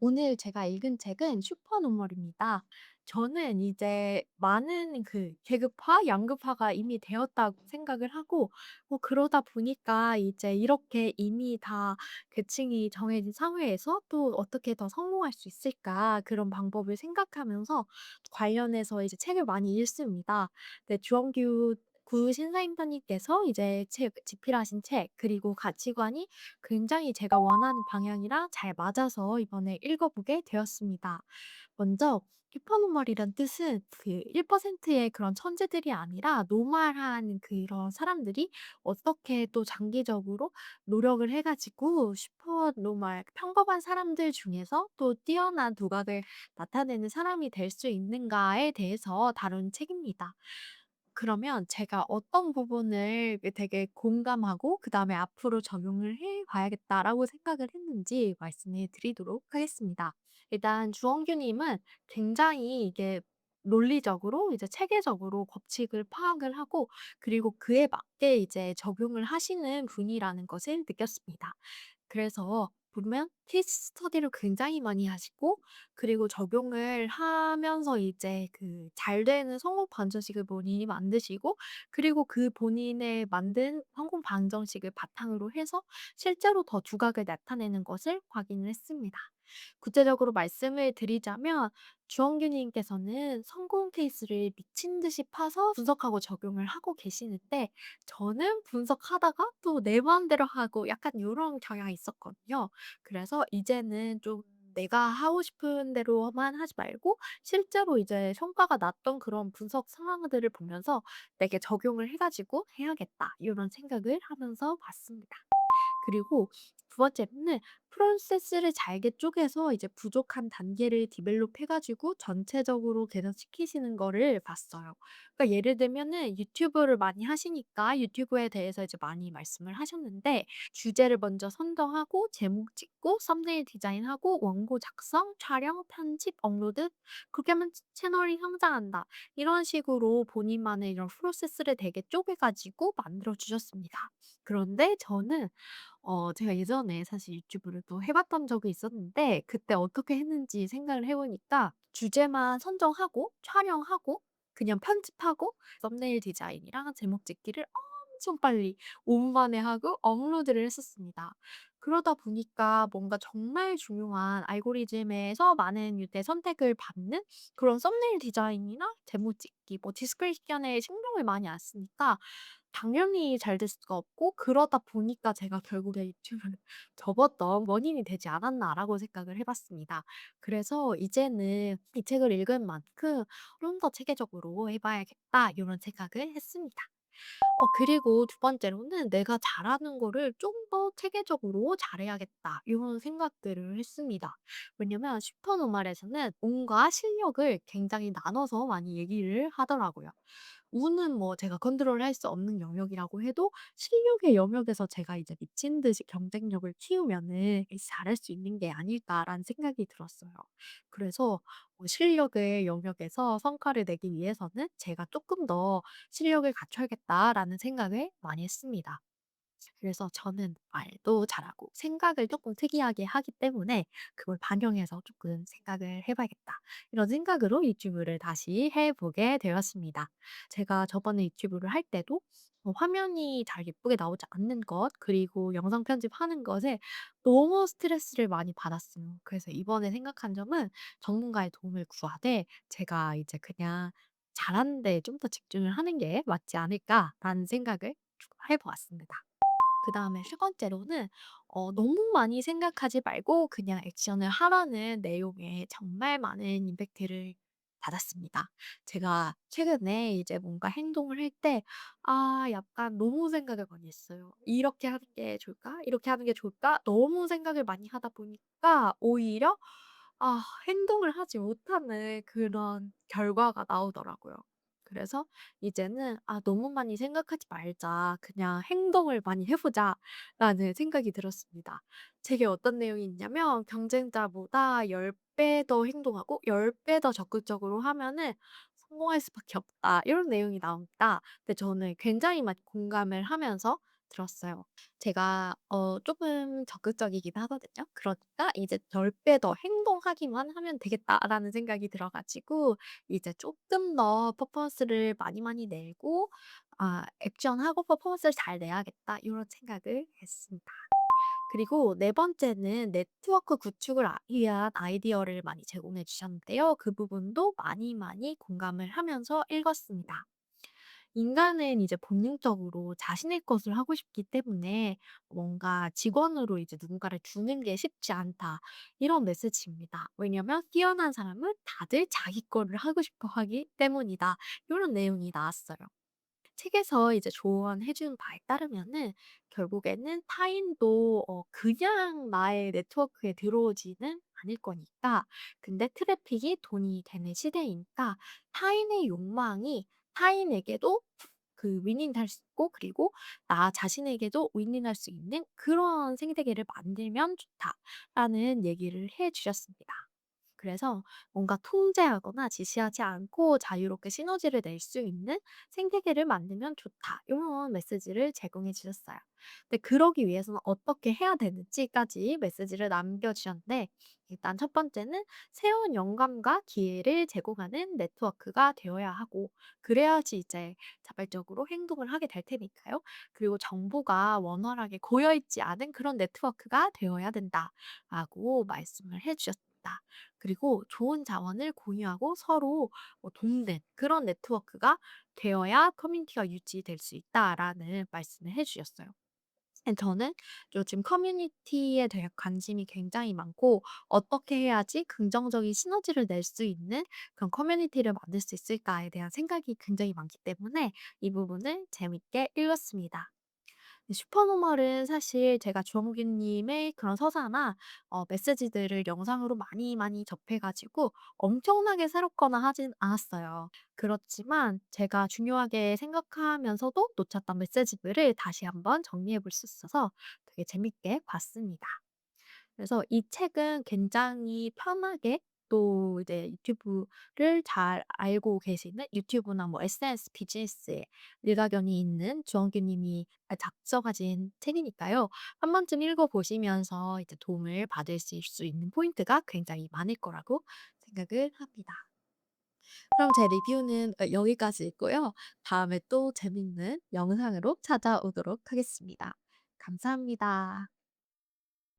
오늘 제가 읽은 책은 슈퍼노멀입니다. 저는 이제 많은 계급화, 양극화가 이미 되었다고 생각을 하고 그러다 보니까 이제 이렇게 이미 다 계층이 정해진 사회에서 또 어떻게 더 성공할 수 있을까 그런 방법을 생각하면서 관련해서 이제 책을 많이 읽습니다. 네, 주원규 신사임당님께서 이제 집필하신 책 그리고 가치관이 굉장히 제가 원하는 방향이랑 잘 맞아서 이번에 읽어보게 되었습니다. 먼저 슈퍼노멀이란 뜻은 1%의 그런 천재들이 아니라 노멀한 그런 사람들이 어떻게 또 장기적으로 노력을 해 가지고 슈퍼노멀 평범한 사람들 중에서 또 뛰어난 두각을 나타내는 사람이 될 수 있는가에 대해서 다룬 책입니다. 그러면 제가 어떤 부분을 되게 공감하고 그다음에 '앞으로 적용을 해 봐야겠다.'라고 생각을 했는지 말씀을 드리도록 하겠습니다. 일단 주원규 님은 굉장히 이게 논리적으로 이제 체계적으로 법칙을 파악을 하고 그리고 그에 맞게 이제 적용을 하시는 분이라는 것을 느꼈습니다. 그래서 보면 케이스 스터디를 굉장히 많이 하시고 그리고 적용을 하면서 이제 잘 되는 성공 방정식을 본인이 만드시고 그리고 그 본인의 만든 성공 방정식을 바탕으로 해서 실제로 더 두각을 나타내는 것을 확인을 했습니다. 구체적으로 말씀을 드리자면 주원규 님께서는 성공 케이스를 미친 듯이 파서 분석하고 적용을 하고 계시는데 저는 분석하다가 또 내 마음대로 하고 약간 요런 경향이 있었거든요. 그래서 이제는 좀 내가 하고 싶은 대로만 하지 말고 실제로 이제 성과가 났던 그런 분석 상황들을 보면서 '내게 적용을 해 가지고 해야겠다.' 요런 생각을 하면서 봤습니다. 그리고 두 번째로는 프로세스를 잘게 쪼개서 이제 부족한 단계를 디벨롭 해 가지고 전체적으로 개선시키시는 거를 봤어요. 그러니까 예를 들면은 유튜브를 많이 하시니까 유튜브에 대해서 이제 많이 말씀을 하셨는데 주제를 먼저 선정하고 제목 짓고 썸네일 디자인하고 원고 작성, 촬영, 편집, 업로드 그렇게 하면 채널이 성장한다. 이런 식으로 본인만의 이런 프로세스를 되게 쪼개 가지고 만들어 주셨습니다. 그런데 저는 제가 예전에 사실 유튜브를 또 해 봤던 적이 있었는데 그때 어떻게 했는지 생각을 해 보니까 주제만 선정하고 촬영하고 그냥 편집하고 썸네일 디자인이랑 제목 짓기를 엄청 빨리 5분 만에 하고 업로드를 했었습니다. 그러다 보니까 뭔가 정말 중요한 알고리즘에서 많은 유대 선택을 받는 그런 썸네일 디자인이나 제목 짓기 뭐 디스크립션에 신경을 많이 안 쓰니까 당연히 잘 될 수가 없고 그러다 보니까 제가 결국에 '유튜브를 접었던 원인이 되지 않았나.'라고 생각을 해 봤습니다. 그래서 이제는 이 책을 읽은 만큼 '좀 더 체계적으로 해 봐야겠다.' 요런 생각을 했습니다. 그리고 두 번째로는 '내가 잘하는 거를 좀 더 체계적으로 잘해야겠다.' 요런 생각들을 했습니다. 왜냐면 슈퍼노멀에서는 운과 실력을 굉장히 나눠서 많이 얘기를 하더라고요. 운은 뭐 제가 컨트롤할 수 없는 영역이라고 해도 실력의 영역에서 제가 이제 미친 듯이 경쟁력을 키우면은 이제 '잘할 수 있는 게 아닐까.'라는 생각이 들었어요. 그래서 실력의 영역에서 성과를 내기 위해서는 제가 쪼끔 더 '실력을 갖춰야겠다.'라는 생각을 많이 했습니다. 그래서 저는 말도 잘하고 생각을 조금 특이하게 하기 때문에 '그걸 반영해서 조금 생각을 해 봐야겠다.' 이런 생각으로 유튜브를 다시 해 보게 되었습니다. 제가 저번에 유튜브를 할 때도 화면이 잘 예쁘게 나오지 않는 것 그리고 영상 편집하는 것에 너무 스트레스를 많이 받았어요. 그래서 이번에 생각한 점은 전문가의 도움을 구하되 제가 이제 그냥 '잘하는 데에 좀 더 집중을 하는 게 맞지 않을까.'라는 생각을 좀 해 보았습니다. 그다음에 세 번째로는 너무 많이 생각하지 말고 그냥 액션을 하라는 내용의 정말 많은 임팩트를 받았습니다. 제가 최근에 이제 뭔가 행동을 할 때 약간 너무 생각을 많이 했어요. '이렇게 하는 게 좋을까? 이렇게 하는 게 좋을까?' 너무 생각을 많이 하다 보니까 오히려 행동을 하지 못하는 그런 결과가 나오더라고요. 그래서 이제는 '아 너무 많이 생각하지 말자. 그냥 행동을 많이 해 보자.'라는 생각이 들었습니다. 책에 어떤 내용이 있냐면 "경쟁자보다 10배 더 행동하고 10배 더 적극적으로 하면은 성공할 수밖에 없다." 이런 내용이 나옵니다. 근데 저는 굉장히 많이 공감을 하면서 들었어요. 제가 조금 적극적이긴 하거든요. 그러니까 이제 '열 배 더 행동하기만 하면 되겠다.'라는 생각이 들어 가지고 이제 조금 더 퍼포먼스를 많이 많이 내고 '액션하고 퍼포먼스를 잘 내야겠다.' 이런 생각을 했습니다. 그리고 네 번째는 네트워크 구축을 위한 아이디어를 많이 제공해 주셨는데요. 그 부분도 많이 많이 공감을 하면서 읽었습니다. 인간은 이제 본능적으로 자신의 것을 하고 싶기 때문에 뭔가 '직원으로 이제 누군가를 두는 게 쉽지 않다.' 이런 메시지입니다. 왜냐면 "뛰어난 사람은 다들 자기 거를 하고 싶어 하기 때문이다." 이런 내용이 나왔어요. 책에서 이제 조언해 준 바에 따르면은 결국에는 타인도 그냥 나의 네트워크에 들어오지는 않을 거니까, 근데 트래픽이 돈이 되는 시대이니까 타인의 욕망이 타인에게도 윈윈할 수 있고, 그리고 나 자신에게도 윈윈할 수 있는 그런 생태계를 만들면 좋다라는 얘기를 해 주셨습니다. 그래서 뭔가 통제하거나 지시하지 않고 자유롭게 시너지를 낼 수 있는 생태계를 만들면 좋다. 이런 메시지를 제공해 주셨어요. 근데 그러기 위해서는 어떻게 해야 되는지까지 메시지를 남겨 주셨는데, 일단 첫 번째는 새로운 영감과 기회를 제공하는 네트워크가 되어야 하고, 그래야지 이제 자발적으로 행동을 하게 될 테니까요. 그리고 정보가 원활하게 고여 있지 않은 그런 네트워크가 되어야 된다라고 말씀을 해 주셨습니다. 그리고 좋은 자원을 공유하고 서로 돕는 그런 네트워크가 되어야 커뮤니티가 유지될 수 있다라는 말씀을 해 주셨어요. 저는 요즘 커뮤니티에 대한 관심이 굉장히 많고, 어떻게 해야지 긍정적인 시너지를 낼 수 있는 그런 커뮤니티를 만들 수 있을까에 대한 생각이 굉장히 많기 때문에 이 부분을 재밌게 읽었습니다. 슈퍼노멀은 사실 제가 주원균 님의 그런 서사나 메시지들을 영상으로 많이 많이 접해 가지고 엄청나게 새롭거나 하진 않았어요. 그렇지만 제가 중요하게 생각하면서도 놓쳤던 메시지들을 다시 한번 정리해 볼 수 있어서 되게 재밌게 봤습니다. 그래서 이 책은 굉장히 편하게, 또 이제 유튜브를 잘 알고 계시는, 유튜브나 뭐 SNS 비즈니스에 일가견이 있는 주원규 님이 작서 가진 책이니까요. 한 번쯤 읽어 보시면서 이제 도움을 받으실 수 있는 포인트가 굉장히 많을 거라고 생각을 합니다. 그럼 제 리뷰는 여기까지이고요. 다음에 또 재밌는 영상으로 찾아오도록 하겠습니다. 감사합니다.